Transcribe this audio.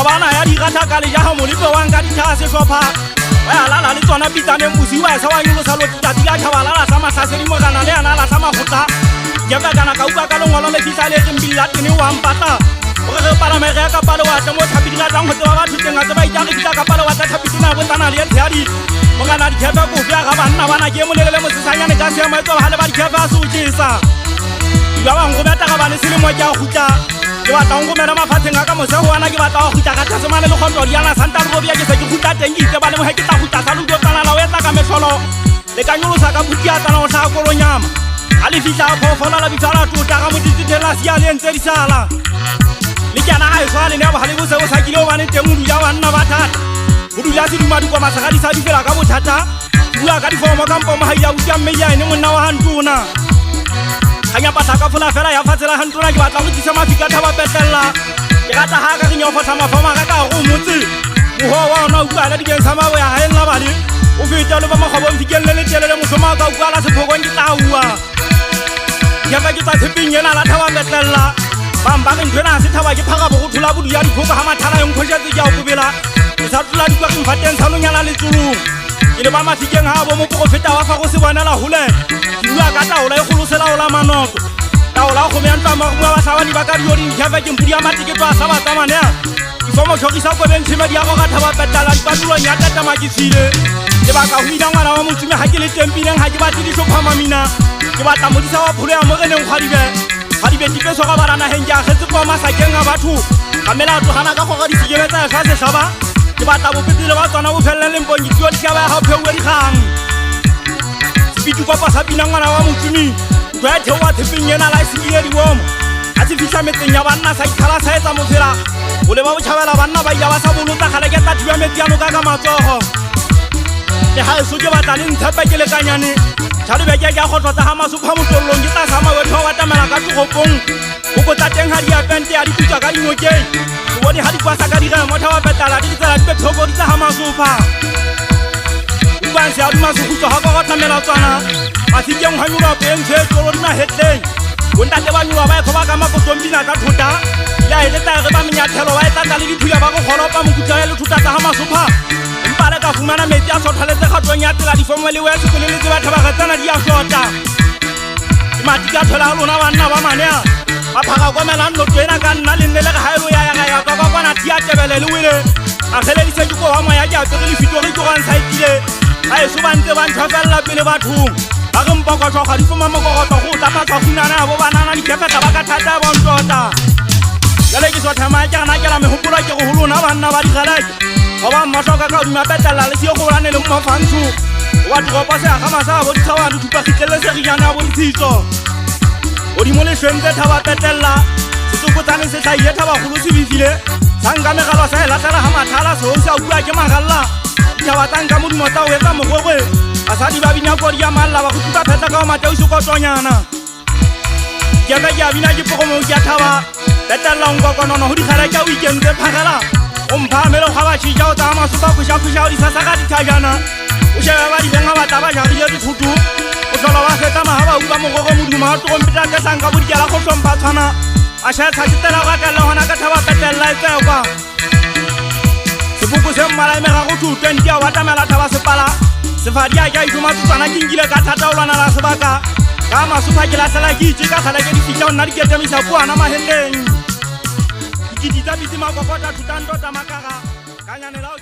Tabana ya digata ka le jaha molipo wa nka ditha se shopha wa la le tsona pitane musi wa sa wa nyolo sa lo tati la thabala la sa masasedi mo kana le ana la sa magota ya ka kana ka uka ka lo ngolo le fisale ke mbila tene wa mpata o re para me ga ka palo wa tamo thapi dira tang ho twa ba thuteng a tsa ba itare ka palo wa tsa thapi tuna bo tsana le theari mo kana di kheba go bya ga banna bana ke mo lelele mo sesanyane ka se mo etsa ba le ba di kheba su tshisa ba ba ngo beta ga bana sele mo ja gutla ke batla ngo mena mafatsheng a ka mo se ho ana ke batla go gutla ka tsa semane le khotlo di ana santa go bya ke se ke gutla teng itse ba le mo he ke tla gutla sa lu do tsana la o etsa ka mehlolo le ka nyolo sa ka butia tsana o sa go lonyama ali fitla go fola la bitala tu ta ga mo dititela sia le ntse di sala le kana ha iswa le ne ba hale go se o sa kile o bane teng mo ya banna ba thata go dula se duma di kwa masaka di sa di fela ka bothata bua ka di fomo ka mpo mo ha ya utia mme ya ene monna wa hantuna hanya pasaka fula fela ya fatsela hantuna ke batla go tsisa mafika thaba petella ke rata ha ka re nyo fotsa mafama ka go motse mo ho wa ona u ka la di kensa mawe ya ha nna bale o feta le ba magobo mfikelle le telele mosoma ka u ka la se phokong di taua ya ba ke tsa tsepingena la thaba petella bamba ke ntwena se thaba ke phaka bo go thula bodu ya dikhoka ha mathala yo nkhoshetse ke a bobela sa tula di kwa ke mfateng sa lonyana le tsulung ke le ba mafikeng ha bo mo go feta wa fa go se bonela hole bua ka taola e golosela ola manoko taola go me ntwa mo ba sa ba di ba ka di ori ya ba ke mpudi ya matike twa sa ba tsamane ifomo tshogisa go beng tshima di ya go ka thaba petala di patulo nya tata makitsile le ba ka huina ngwana wa motsume ha ke le tempileng ha ke ba tidi shopha mamina ke batla modisa wa pholo ya mo reneng khadibe dipeso ga barana henja khetse kwa masakeng a batho kamela to hana ka go ga di sigeletsa sa se saba ke batla bopetile ba tsana bo fellele mpong ditio di tshaba ha pheuwe di kgang bitu kwa pasa bina ngwana wa motsumi ntwa ya thewa thepingena la isile di bomo a tse fihla metseng ya banna sa ikhala sa etsa motsela o le ba botjhabela banna ba ya ba sa bolotsa khala ke tla thuya metiano ka matsogo le ha eso ke batla le ntshepe ke le kanyane tshalo be ke ya go tlotsa ha masupha motollong ke tsa sama wetho wa tamela ka tshogopong go go tsa teng ha di apente ya di tutsa ka dinokeng o bone ha di kwasa ka dire motho wa petala di tsela di betlhoko di tsa ha masupha se a duma se gutlo ha go tlamela tswana a tsikeng ha nyuwa pentse tsolo dina hetleng o ntate ba nyuwa ba thoba ka makotombina ka thota ya etsa re ba menyathelo wa etsa le dithuya ba go kholopa mokutla ya le thuta tsa ha masupha mpale ka fumana metsi a sothaletse khatlong ya tsela di fomo le wa se le ba thaba ga tsana di a shota mati ka thola lona banna ba manea ba phaga komela nno tsena ka nna le nnele ga haelo ya ka ba kwana tia tebele le wile a kheledise ke go wa moya ke a tsere le fitori go ga nsaitile ai so bantse ba ntshafella pele bathong ba re mpoko tsoga di foma mokogotlo go tla patsa funana bo banana di kefeta ba ka thata ba ntota jale ke sotha ma ke na ke la mehopolo ke go holona banna ba di galake ba ba mmashoka ka duma petala le se go rane le mmafantsho wa tropa se aga masa bo dithawa di tupa khitlele se riana bo ntshitso o di mole shwente thaba petella se tsokotsane se tla yetha ba golo se bifile sanga megalo sa elatela ha mathala so se a bua ke magalla ya batanga mo dimota o etsa mogogwe asadi ba bina go ya malla ba go tuta pheta ka mate o se go tonyana ke ga ya bina ke pogo mo ya thaba betalla ngo kono no ho di khara ka weekend tse phagala o mpha melo ga ba tshija o tama supa go sha khusha o di sasa ka di thajana o sheba ba di benga ba taba ja di di thutu o tlola ba feta ma ha ba uka mogogo mo duma ha to mpita ka sanga bo di kala go tlompa tshwana a sha tsa titela ga ka le hona ka thaba petella e tseo kwa se mmala me ga go thuta ntia wa tamela thaba sepala sefadi ya ja ituma tsana ke ngile ka thata o lwana la sebaka ka masupha ke la sala ke itse ka khala ke di fitla o nna di ketemisa buana mahelleng ke ditsa bitse makokota thutando ta makara ka nyanela o